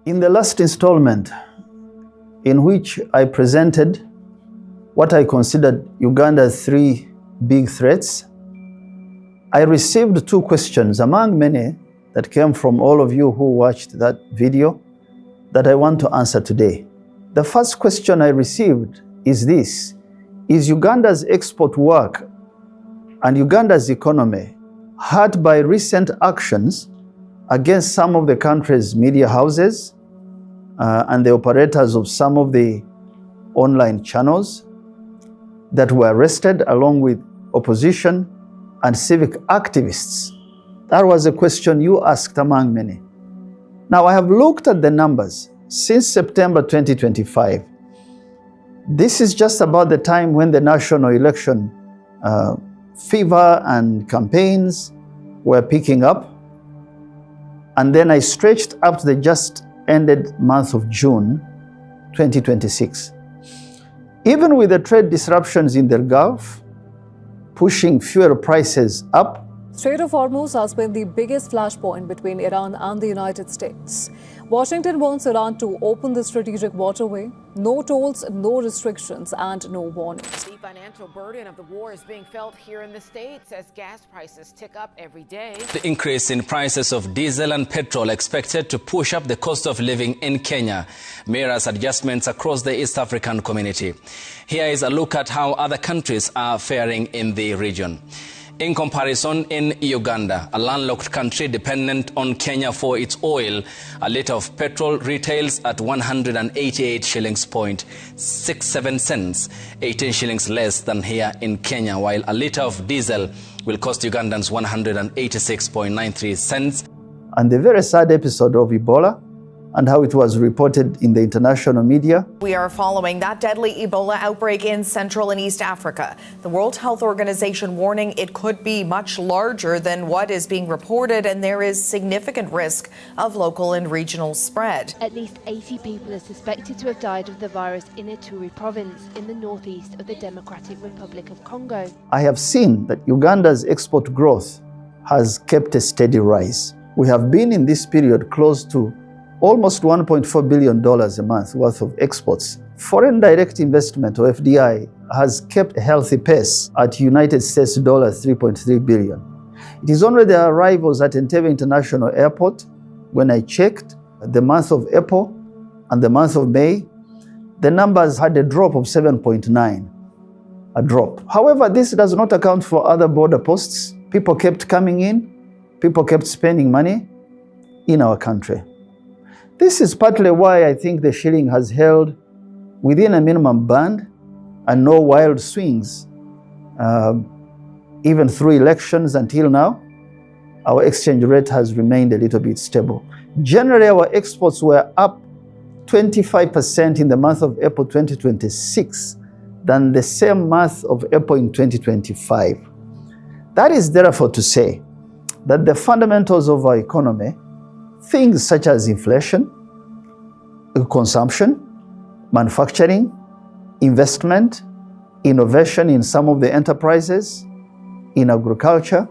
In the last installment, in which I presented what I considered Uganda's three big threats, I received two questions among many that came from all of you who watched that video that I want to answer today. The first question I received is this: is Uganda's export work and Uganda's economy hurt by recent actions against some of the country's media houses and the operators of some of the online channels that were arrested, along with opposition and civic activists? That was a question you asked among many. Now, I have looked at the numbers since September 2025. This is just about the time when the national election fever and campaigns were picking up. And then I stretched up to the just ended month of June 2026. Even with the trade disruptions in the Gulf, pushing fuel prices up. Strait of Hormuz has been the biggest flashpoint between Iran and the United States. Washington wants Iran to open the strategic waterway. No tolls, no restrictions, and no warnings. The financial burden of the war is being felt here in the States as gas prices tick up every day. The increase in prices of diesel and petrol expected to push up the cost of living in Kenya mirrors adjustments across the East African community. Here is a look at how other countries are faring in the region. In comparison, in Uganda, a landlocked country dependent on Kenya for its oil, a litre of petrol retails at 188 shillings point 67 cents, 18 shillings less than here in Kenya, while a litre of diesel will cost Ugandans 186.93 cents. And the very sad episode of Ebola and how it was reported in the international media. We are following that deadly Ebola outbreak in Central and East Africa. The World Health Organization warning it could be much larger than what is being reported, and there is significant risk of local and regional spread. At least 80 people are suspected to have died of the virus in Ituri province in the northeast of the Democratic Republic of Congo. I have seen that Uganda's export growth has kept a steady rise. We have been in this period close to almost $1.4 billion a month worth of exports. Foreign direct investment, or FDI, has kept a healthy pace at United States $3.3 billion. It is only the arrivals at Entebbe International Airport, when I checked the month of April and the month of May, the numbers had a drop of 7.9, a drop. However, this does not account for other border posts. People kept coming in, people kept spending money in our country. This is partly why I think the shilling has held within a minimum band and no wild swings. Even through elections until now, our exchange rate has remained a little bit stable. Generally, our exports were up 25% in the month of April 2026 than the same month of April in 2025. That is therefore to say that the fundamentals of our economy, things such as inflation, consumption, manufacturing, investment, innovation in some of the enterprises, in agriculture,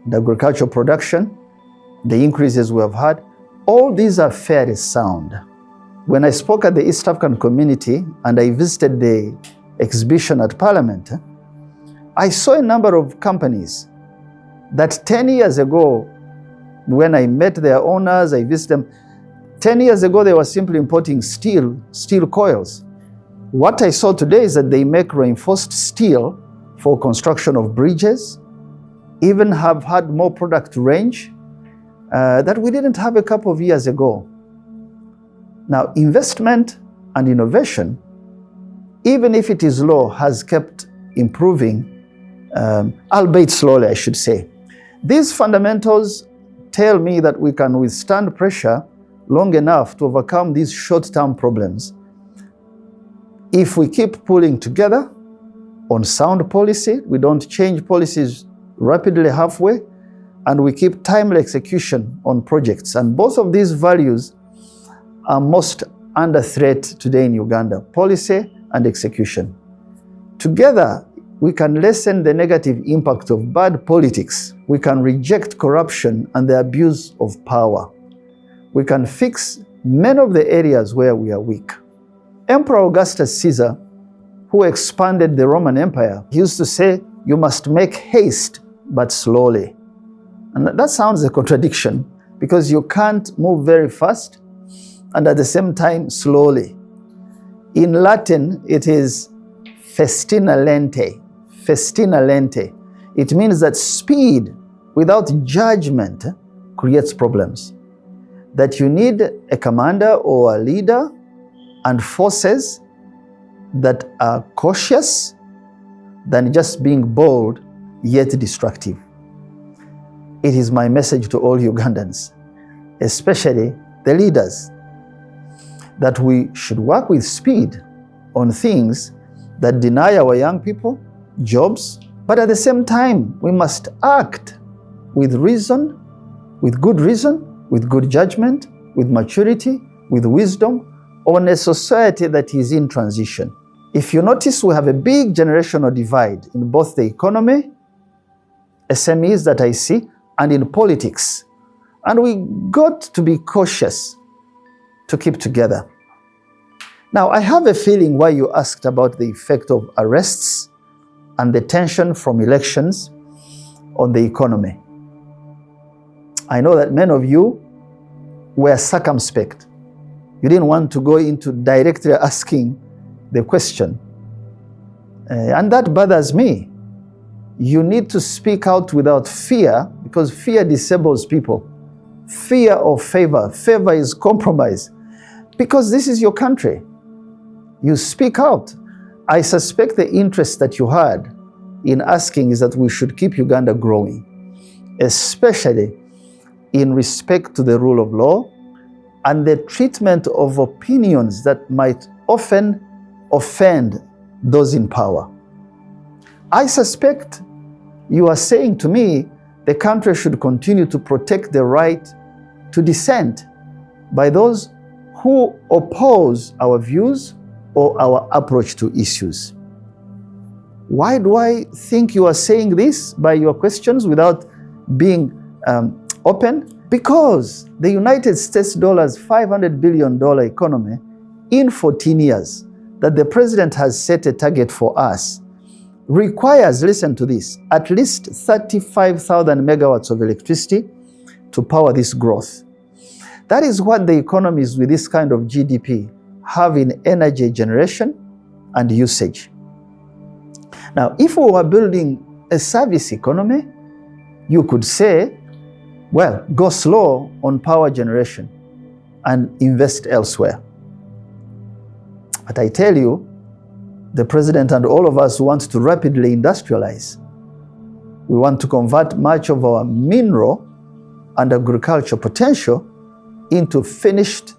the agricultural production, the increases we have had, all these are fairly sound. When I spoke at the East African community and I visited the exhibition at Parliament, I saw a number of companies that 10 years ago, when I met their owners, I visited them, 10 years ago they were simply importing steel coils. What I saw today is that they make reinforced steel for construction of bridges, even have had more product range that we didn't have a couple of years ago. Now, investment and innovation, even if it is low, has kept improving, albeit slowly, I should say. These fundamentals tell me that we can withstand pressure long enough to overcome these short-term problems if we keep pulling together on sound policy, we don't change policies rapidly halfway, and we keep timely execution on projects. And both of these values are most under threat today in Uganda: policy and execution. Together, we can lessen the negative impact of bad politics. We can reject corruption and the abuse of power. We can fix many of the areas where we are weak. Emperor Augustus Caesar, who expanded the Roman Empire, he used to say, you must make haste, but slowly. And that sounds a contradiction, because you can't move very fast and at the same time slowly. In Latin, it is festina lente. Festina lente. It means that speed without judgment creates problems. That you need a commander or a leader and forces that are cautious than just being bold yet destructive. It is my message to all Ugandans, especially the leaders, that we should work with speed on things that deny our young people jobs, but at the same time, we must act with reason, with good judgment, with maturity, with wisdom, on a society that is in transition. If you notice, we have a big generational divide in both the economy, SMEs that I see, and in politics. And we got to be cautious to keep together. Now, I have a feeling why you asked about the effect of arrests and the tension from elections on the economy. I know that many of you were circumspect. You didn't want to go into directly asking the question. And that bothers me. You need to speak out without fear, because fear disables people. Fear of favor. Favor is compromise. Because this is your country. You speak out. I suspect the interest that you had in asking is that we should keep Uganda growing, especially in respect to the rule of law and the treatment of opinions that might often offend those in power. I suspect you are saying to me the country should continue to protect the right to dissent by those who oppose our views or our approach to issues. Why do I think you are saying this by your questions without being open? Because the United States dollar's $500 billion economy in 14 years that the president has set a target for us requires, listen to this, at least 35,000 megawatts of electricity to power this growth. That is what the economies with this kind of GDP have in energy generation and usage. Now, if we were building a service economy, you could say, well, go slow on power generation and invest elsewhere. But I tell you, the president and all of us want to rapidly industrialize. We want to convert much of our mineral and agricultural potential into finished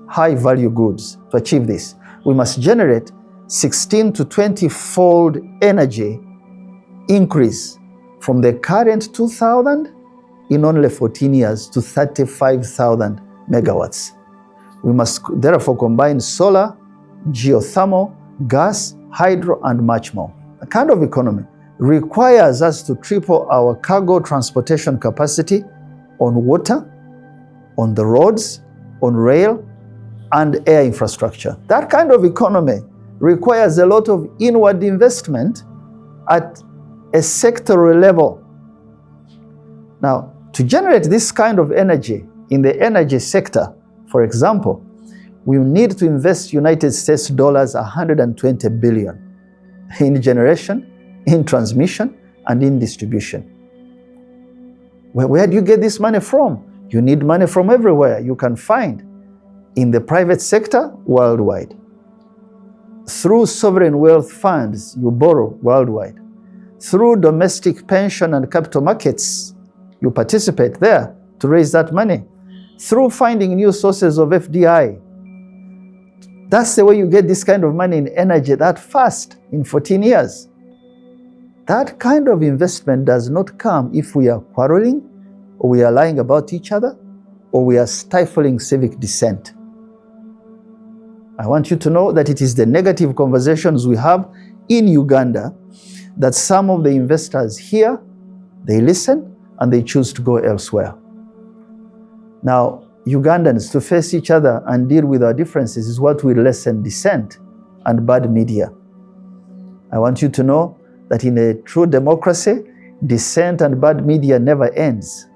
high-value goods. To achieve this, we must generate 16 to 20-fold energy increase from the current 2,000 in only 14 years to 35,000 megawatts. We must therefore combine solar, geothermal, gas, hydro, and much more. The kind of economy requires us to triple our cargo transportation capacity on water, on the roads, on rail, and air infrastructure. That kind of economy requires a lot of inward investment at a sectoral level. Now, to generate this kind of energy in the energy sector, for example, we need to invest United States dollars 120 billion in generation, in transmission, and in distribution. Where do you get this money from? You need money from everywhere you can find. In the private sector, worldwide. Through sovereign wealth funds, you borrow worldwide. Through domestic pension and capital markets, you participate there to raise that money. Through finding new sources of FDI. That's the way you get this kind of money in energy that fast, in 14 years. That kind of investment does not come if we are quarreling, or we are lying about each other, or we are stifling civic dissent. I want you to know that it is the negative conversations we have in Uganda that some of the investors hear, they listen, and they choose to go elsewhere. Now, Ugandans to face each other and deal with our differences is what will lessen dissent and bad media. I want you to know that in a true democracy, dissent and bad media never ends.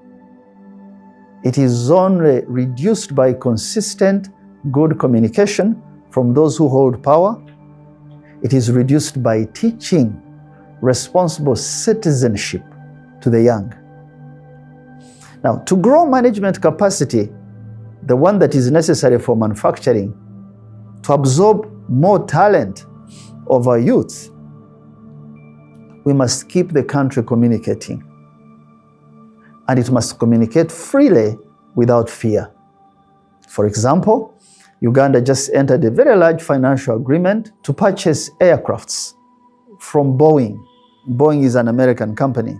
It is only reduced by consistent, good communication from those who hold power. It is reduced by teaching responsible citizenship to the young. Now, to grow management capacity, the one that is necessary for manufacturing, to absorb more talent of our youth, we must keep the country communicating. And it must communicate freely without fear. For example, Uganda just entered a very large financial agreement to purchase aircrafts from Boeing. Boeing is an American company.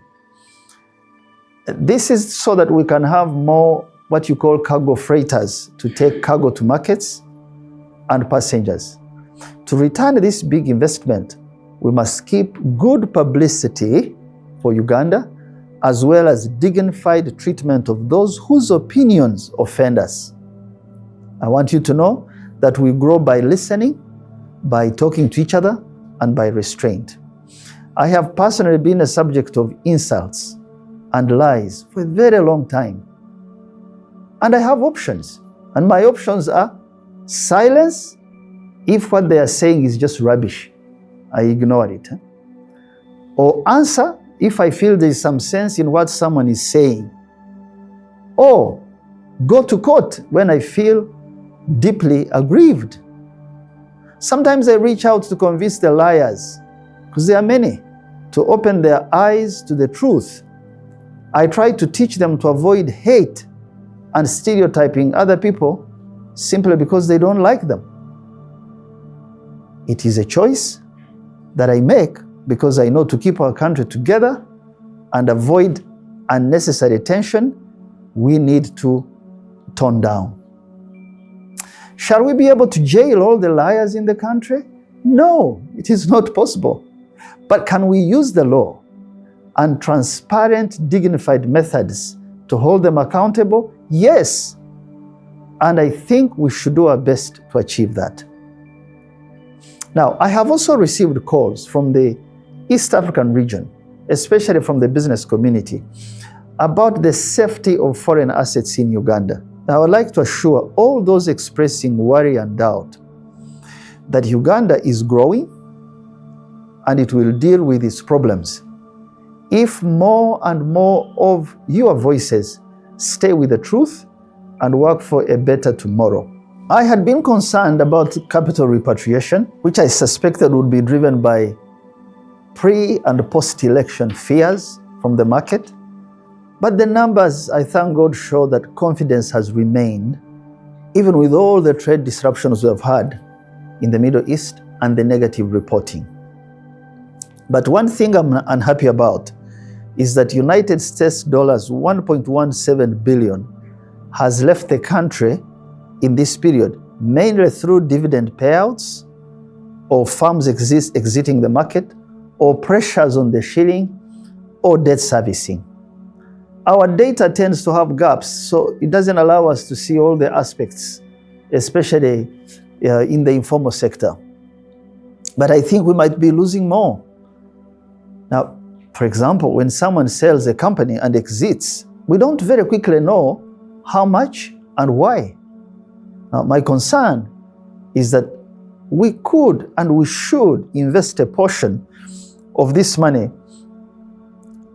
This is so that we can have more what you call cargo freighters to take cargo to markets and passengers. To return this big investment, we must keep good publicity for Uganda, as well as dignified treatment of those whose opinions offend us. I want you to know that we grow by listening, by talking to each other, and by restraint. I have personally been a subject of insults and lies for a very long time. And I have options. And my options are silence if what they are saying is just rubbish. I ignore it. Or answer if I feel there is some sense in what someone is saying. Or go to court when I feel deeply aggrieved. Sometimes I reach out to convince the liars, because there are many, to open their eyes to the truth. I try to teach them to avoid hate and stereotyping other people simply because they don't like them. It is a choice that I make because I know to keep our country together and avoid unnecessary tension, we need to tone down. Shall we be able to jail all the liars in the country? No, it is not possible. But can we use the law and transparent, dignified methods to hold them accountable? Yes. And I think we should do our best to achieve that. Now, I have also received calls from the East African region, especially from the business community, about the safety of foreign assets in Uganda. I would like to assure all those expressing worry and doubt that Uganda is growing and it will deal with its problems if more and more of your voices stay with the truth and work for a better tomorrow. I had been concerned about capital repatriation, which I suspected would be driven by pre- and post-election fears from the market. But the numbers, I thank God, show that confidence has remained, even with all the trade disruptions we have had in the Middle East and the negative reporting. But one thing I'm unhappy about is that United States dollars 1.17 billion has left the country in this period, mainly through dividend payouts or firms exiting the market or pressures on the shilling or debt servicing. Our data tends to have gaps, so it doesn't allow us to see all the aspects, especially in the informal sector. But I think we might be losing more. Now, for example, when someone sells a company and exits, we don't very quickly know how much and why. Now, my concern is that we could and we should invest a portion of this money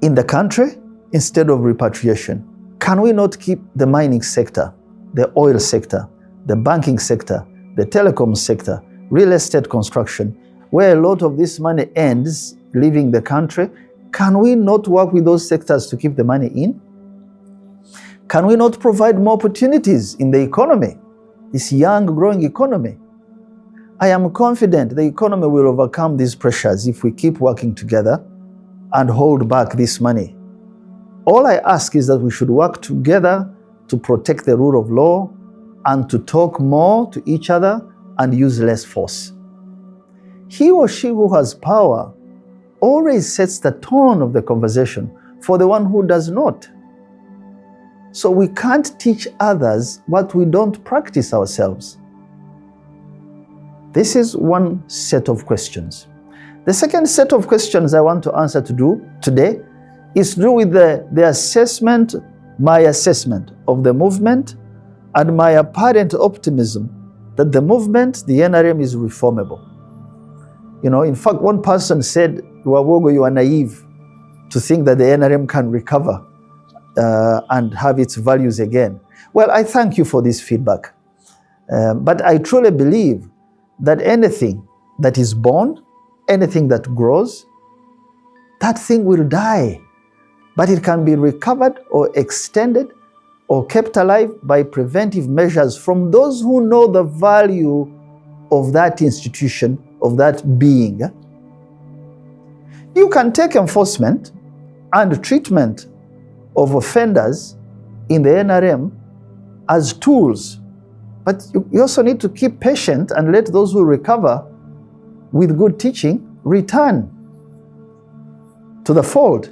in the country instead of repatriation. Can we not keep the mining sector, the oil sector, the banking sector, the telecom sector, real estate construction, where a lot of this money ends leaving the country? Can we not work with those sectors to keep the money in? Can we not provide more opportunities in the economy, this young, growing economy? I am confident the economy will overcome these pressures if we keep working together and hold back this money. All I ask is that we should work together to protect the rule of law and to talk more to each other and use less force. He or she who has power always sets the tone of the conversation for the one who does not. So we can't teach others what we don't practice ourselves. This is one set of questions. The second set of questions I want to answer today is to do with the assessment, my assessment of the movement and my apparent optimism that the movement, the NRM, is reformable. You know, in fact, one person said, Rwabwogo, you are naive to think that the NRM can recover and have its values again. Well, I thank you for this feedback. But I truly believe that anything that is born, anything that grows, that thing will die. But it can be recovered or extended or kept alive by preventive measures from those who know the value of that institution, of that being. You can take enforcement and treatment of offenders in the NRM as tools, but you also need to keep patient and let those who recover with good teaching return to the fold.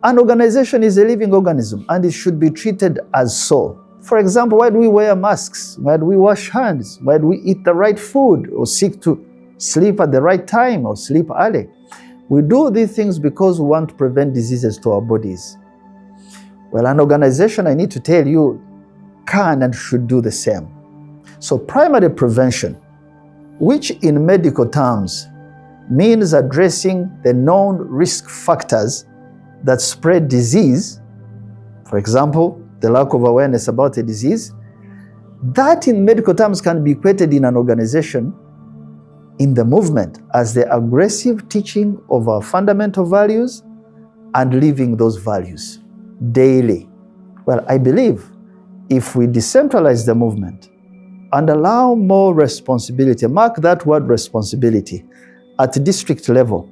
An organization is a living organism and it should be treated as so. For example, why do we wear masks? Why do we wash hands? Why do we eat the right food or seek to sleep at the right time or sleep early? We do these things because we want to prevent diseases to our bodies. Well, an organization, I need to tell you, can and should do the same. So primary prevention, which in medical terms means addressing the known risk factors that spread disease, for example, the lack of awareness about a disease, that in medical terms can be equated in an organization, in the movement, as the aggressive teaching of our fundamental values and living those values daily. Well, I believe if we decentralize the movement and allow more responsibility, mark that word responsibility, at district level,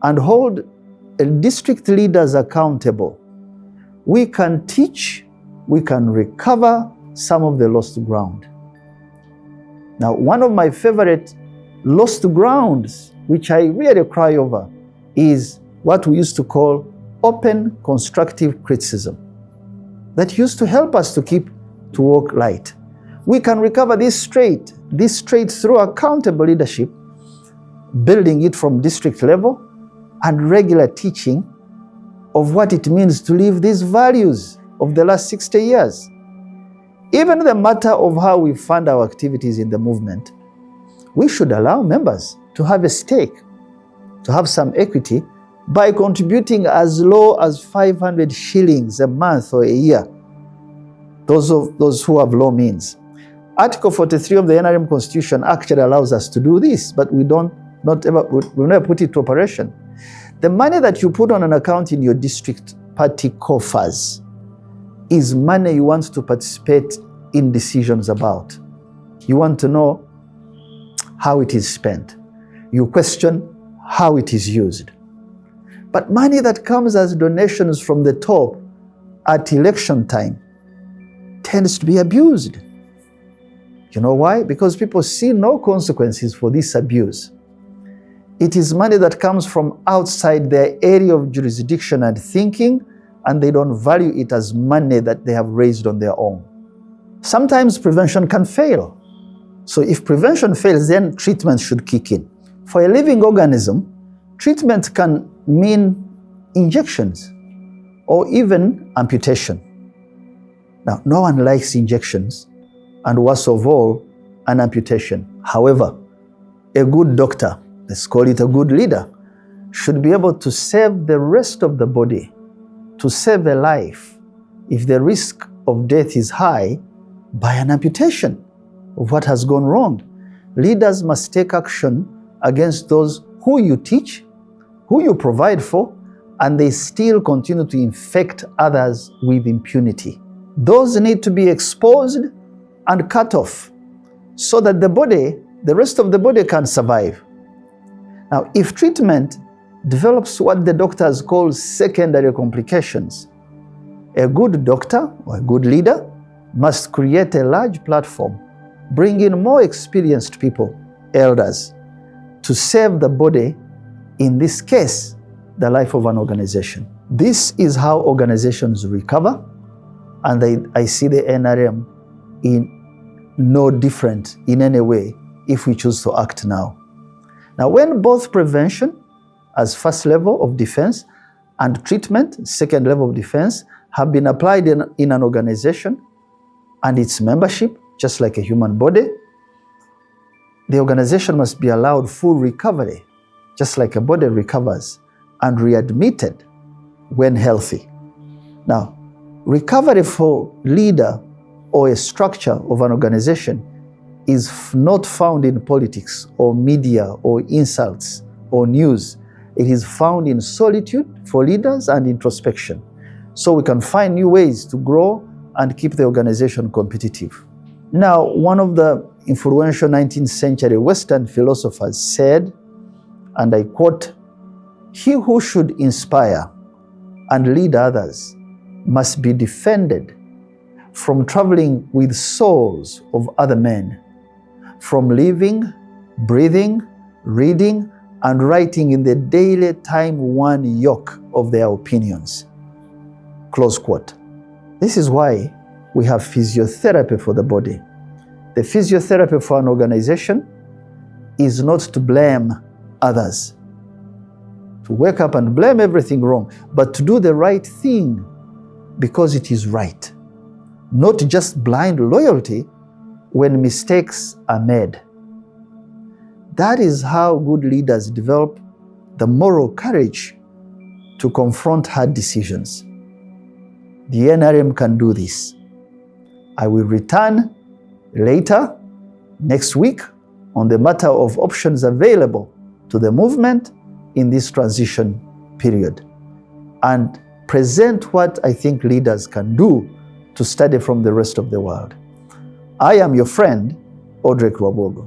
and hold district leaders accountable, we can teach, we can recover some of the lost ground. Now, one of my favorite lost grounds, which I really cry over, is what we used to call open constructive criticism. That used to help us to walk light. We can recover this straight through accountable leadership, building it from district level, and regular teaching of what it means to live these values of the last 60 years. Even the matter of how we fund our activities in the movement, we should allow members to have a stake, to have some equity by contributing as low as 500 shillings a month or a year, those who have low means. Article 43 of the NRM Constitution actually allows us to do this, but we never put it to operation. The money that you put on an account in your district party coffers is money you want to participate in decisions about. You want to know how it is spent. You question how it is used. But money that comes as donations from the top at election time tends to be abused. You know why? Because people see no consequences for this abuse. It is money that comes from outside their area of jurisdiction and thinking, and they don't value it as money that they have raised on their own. Sometimes prevention can fail. So if prevention fails, then treatment should kick in. For a living organism, treatment can mean injections or even amputation. Now, no one likes injections, and worst of all, an amputation. However, a good doctor, let's call it a good leader, should be able to save the rest of the body, to save a life, if the risk of death is high, by an amputation of what has gone wrong. Leaders must take action against those who you teach, who you provide for, and they still continue to infect others with impunity. Those need to be exposed and cut off so that the rest of the body can survive. Now, if treatment develops what the doctors call secondary complications, a good doctor or a good leader must create a large platform, bring in more experienced people, elders, to save the body, in this case, the life of an organization. This is how organizations recover, And I see the NRM in no different in any way if we choose to act now. Now, when both prevention as first level of defense and treatment, second level of defense, have been applied in an organization and its membership, just like a human body, the organization must be allowed full recovery, just like a body recovers, and readmitted when healthy. Now, recovery for leader or a structure of an organization is not found in politics or media or insults or news. It is found in solitude for leaders and introspection. So we can find new ways to grow and keep the organization competitive. Now, one of the influential 19th century Western philosophers said, and I quote, "He who should inspire and lead others must be defended from traveling with souls of other men, from living, breathing, reading, and writing in the daily time-worn yoke of their opinions." Close quote. This is why we have physiotherapy for the body. The physiotherapy for an organization is not to blame others, to wake up and blame everything wrong, but to do the right thing because it is right. Not just blind loyalty when mistakes are made. That is how good leaders develop the moral courage to confront hard decisions. The NRM can do this. I will return later, next week, on the matter of options available to the movement in this transition period, and present what I think leaders can do to study from the rest of the world. I am your friend, Odrek Rwabwogo.